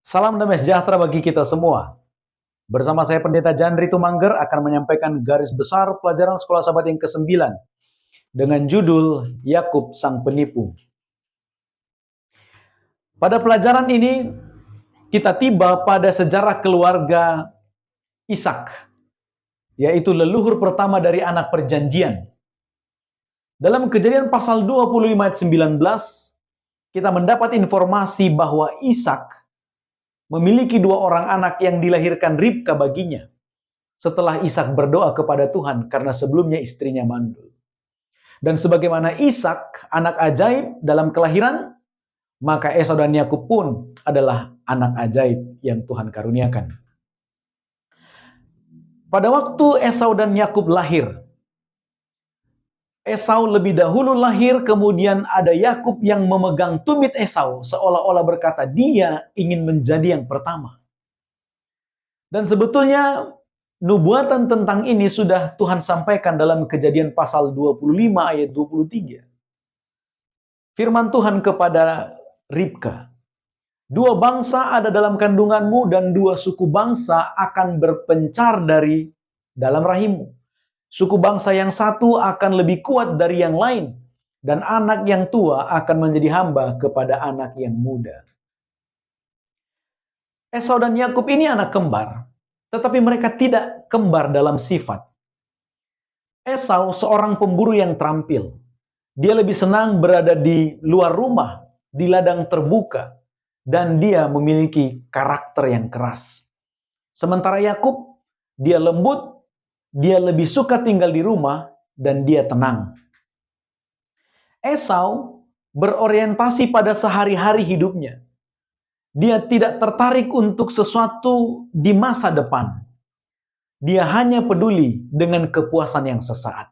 Salam damai sejahtera bagi kita semua. Bersama saya Pendeta Jandri Tumangger akan menyampaikan garis besar pelajaran Sekolah Sabat yang ke-9 dengan judul Yakub Sang Penipu. Pada pelajaran ini kita tiba pada sejarah keluarga Ishak, yaitu leluhur pertama dari anak perjanjian. Dalam Kejadian pasal 25 ayat 19, kita mendapat informasi bahwa Ishak memiliki dua orang anak yang dilahirkan Ribka baginya setelah Ishak berdoa kepada Tuhan karena sebelumnya istrinya mandul. Dan sebagaimana Ishak anak ajaib dalam kelahiran, maka Esau dan Yakub pun adalah anak ajaib yang Tuhan karuniakan. Pada waktu Esau dan Yakub lahir, Esau lebih dahulu lahir, kemudian ada Yakub yang memegang tumit Esau seolah-olah berkata dia ingin menjadi yang pertama. Dan sebetulnya nubuatan tentang ini sudah Tuhan sampaikan dalam Kejadian pasal 25 ayat 23. Firman Tuhan kepada Ribka, "Dua bangsa ada dalam kandunganmu dan dua suku bangsa akan berpencar dari dalam rahimmu. Suku bangsa yang satu akan lebih kuat dari yang lain, dan anak yang tua akan menjadi hamba kepada anak yang muda." Esau dan Yakub ini anak kembar, tetapi mereka tidak kembar dalam sifat. Esau seorang pemburu yang terampil. Dia lebih senang berada di luar rumah, di ladang terbuka, dan dia memiliki karakter yang keras. Sementara Yakub, dia lembut, dia lebih suka tinggal di rumah, dan dia tenang. Esau berorientasi pada sehari-hari hidupnya. Dia tidak tertarik untuk sesuatu di masa depan. Dia hanya peduli dengan kepuasan yang sesaat.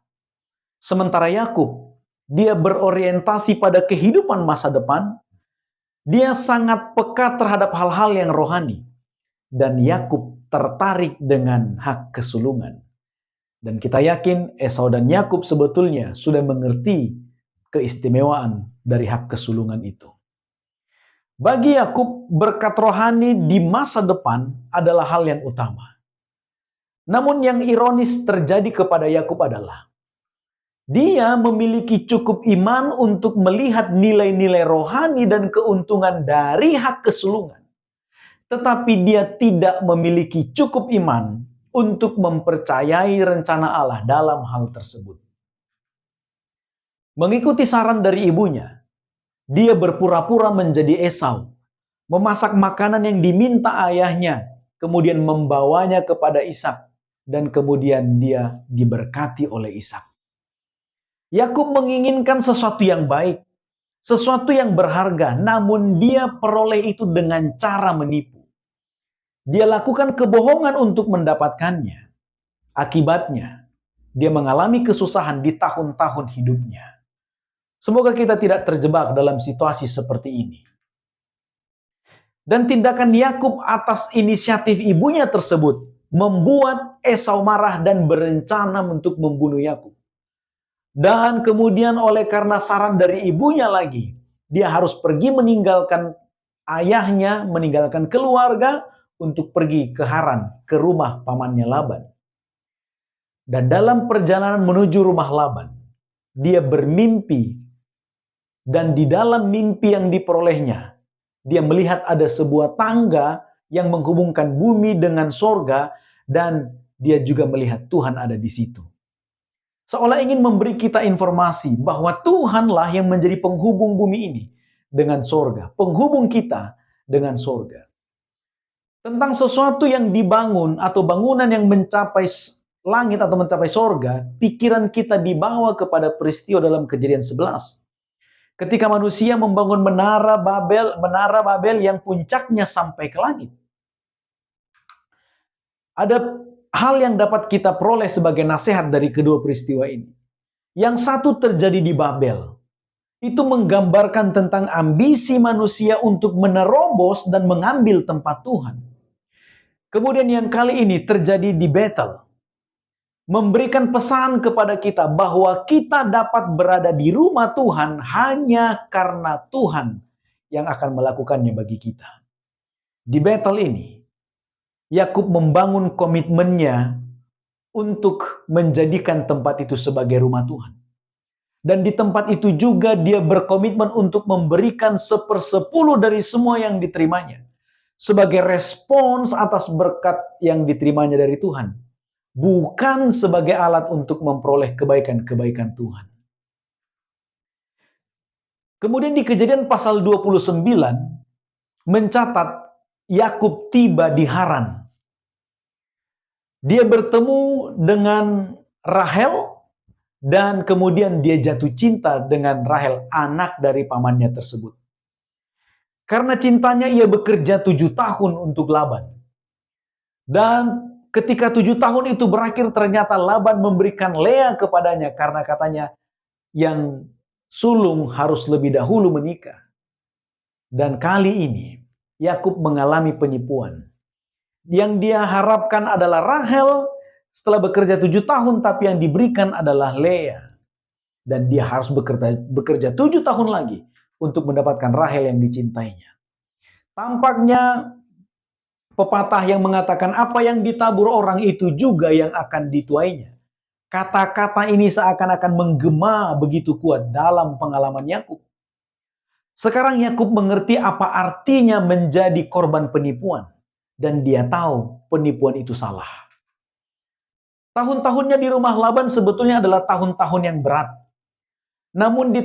Sementara Yakub, dia berorientasi pada kehidupan masa depan. Dia sangat peka terhadap hal-hal yang rohani. Dan Yakub tertarik dengan hak kesulungan. Dan kita yakin Esau dan Yakub sebetulnya sudah mengerti keistimewaan dari hak kesulungan itu. Bagi Yakub, berkat rohani di masa depan adalah hal yang utama. Namun yang ironis terjadi kepada Yakub adalah dia memiliki cukup iman untuk melihat nilai-nilai rohani dan keuntungan dari hak kesulungan. Tetapi dia tidak memiliki cukup iman untuk mempercayai rencana Allah dalam hal tersebut. Mengikuti saran dari ibunya, dia berpura-pura menjadi Esau, memasak makanan yang diminta ayahnya, kemudian membawanya kepada Ishak, dan kemudian dia diberkati oleh Ishak. Yakub menginginkan sesuatu yang baik, sesuatu yang berharga, namun dia peroleh itu dengan cara menipu. Dia lakukan kebohongan untuk mendapatkannya. Akibatnya, dia mengalami kesusahan di tahun-tahun hidupnya. Semoga kita tidak terjebak dalam situasi seperti ini. Dan tindakan Yakub atas inisiatif ibunya tersebut membuat Esau marah dan berencana untuk membunuh Yakub. Dan kemudian karena saran dari ibunya lagi, dia harus pergi meninggalkan ayahnya, meninggalkan keluarga untuk pergi ke Haran, ke rumah pamannya Laban. Dan dalam perjalanan menuju rumah Laban, dia bermimpi, dan di dalam mimpi yang diperolehnya, dia melihat ada sebuah tangga yang menghubungkan bumi dengan sorga, dan dia juga melihat Tuhan ada di situ. Seolah ingin memberi kita informasi bahwa Tuhanlah yang menjadi penghubung bumi ini dengan sorga, penghubung kita dengan sorga. Tentang sesuatu yang dibangun atau bangunan yang mencapai langit atau mencapai sorga, pikiran kita dibawa kepada peristiwa dalam Kejadian 11. Ketika manusia membangun menara Babel yang puncaknya sampai ke langit. Ada hal yang dapat kita peroleh sebagai nasihat dari kedua peristiwa ini. Yang satu terjadi di Babel. Itu menggambarkan tentang ambisi manusia untuk menerobos dan mengambil tempat Tuhan. Kemudian yang kali ini terjadi di Betel. Memberikan pesan kepada kita bahwa kita dapat berada di rumah Tuhan hanya karena Tuhan yang akan melakukannya bagi kita. Di Betel ini, Yakub membangun komitmennya untuk menjadikan tempat itu sebagai rumah Tuhan. Dan di tempat itu juga dia berkomitmen untuk memberikan 1/10 dari semua yang diterimanya, sebagai respons atas berkat yang diterimanya dari Tuhan, bukan sebagai alat untuk memperoleh kebaikan-kebaikan Tuhan. Kemudian di Kejadian pasal 29 mencatat Yakub tiba di Haran. Dia bertemu dengan Rahel dan kemudian dia jatuh cinta dengan Rahel, anak dari pamannya tersebut. Karena cintanya ia bekerja 7 tahun untuk Laban. Dan ketika 7 tahun itu berakhir, ternyata Laban memberikan Lea kepadanya karena katanya yang sulung harus lebih dahulu menikah. Dan kali ini Yakub mengalami penipuan. Yang dia harapkan adalah Rahel setelah bekerja 7 tahun, tapi yang diberikan adalah Lea. Dan dia harus bekerja 7 tahun lagi untuk mendapatkan Rahel yang dicintainya. Tampaknya pepatah yang mengatakan apa yang ditabur orang itu juga yang akan dituainya. Kata-kata ini seakan-akan menggema begitu kuat dalam pengalaman Yakub. Sekarang Yakub mengerti apa artinya menjadi korban penipuan. Dan dia tahu penipuan itu salah. Tahun-tahunnya di rumah Laban sebetulnya adalah tahun-tahun yang berat. Namun di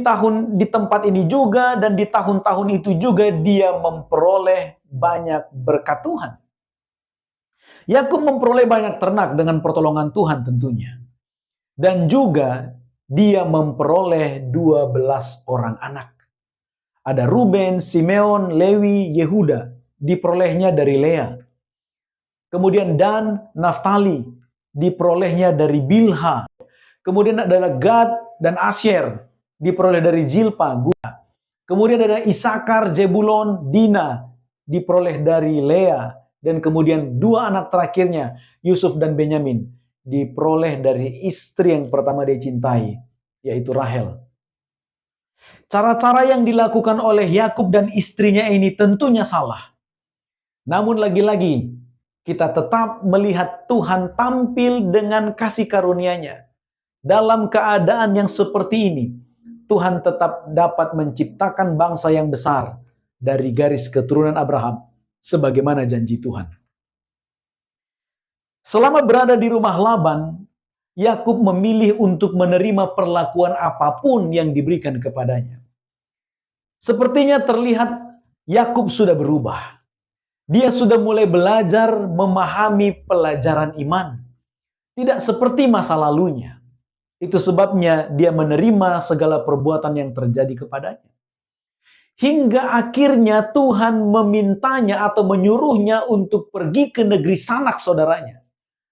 tempat ini juga dan di tahun-tahun itu juga dia memperoleh banyak berkat Tuhan. Yakub memperoleh banyak ternak dengan pertolongan Tuhan tentunya. Dan juga dia memperoleh 12 orang anak. Ada Ruben, Simeon, Lewi, Yehuda, diperolehnya dari Lea. Kemudian Dan, Naftali, diperolehnya dari Bilha. Kemudian adalah Gad dan Asyer, diperoleh dari Zilpa, Guna. Kemudian ada Isakar, Zebulon, Dina, diperoleh dari Lea. Dan kemudian 2 anak terakhirnya, Yusuf dan Benyamin, diperoleh dari istri yang pertama dia cintai, yaitu Rahel. Cara-cara yang dilakukan oleh Yakub dan istrinya ini tentunya salah. Namun lagi-lagi, kita tetap melihat Tuhan tampil dengan kasih karunia-Nya. Dalam keadaan yang seperti ini, Tuhan tetap dapat menciptakan bangsa yang besar dari garis keturunan Abraham, sebagaimana janji Tuhan. Selama berada di rumah Laban, Yakub memilih untuk menerima perlakuan apapun yang diberikan kepadanya. Sepertinya terlihat Yakub sudah berubah. Dia sudah mulai belajar memahami pelajaran iman. Tidak seperti masa lalunya. Itu sebabnya dia menerima segala perbuatan yang terjadi kepadanya. Hingga akhirnya Tuhan memintanya atau menyuruhnya untuk pergi ke negeri sanak saudaranya.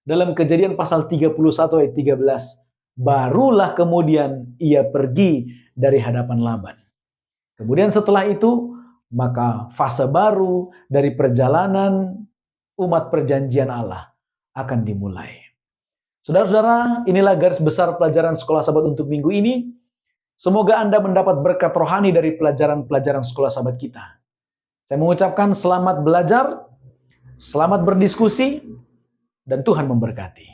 Dalam Kejadian pasal 31 ayat 13. Barulah kemudian ia pergi dari hadapan Laban. Kemudian setelah itu, maka fase baru dari perjalanan umat perjanjian Allah akan dimulai. Saudara-saudara, inilah garis besar pelajaran Sekolah Sahabat untuk minggu ini. Semoga Anda mendapat berkat rohani dari pelajaran-pelajaran Sekolah Sahabat kita. Saya mengucapkan selamat belajar, selamat berdiskusi, dan Tuhan memberkati.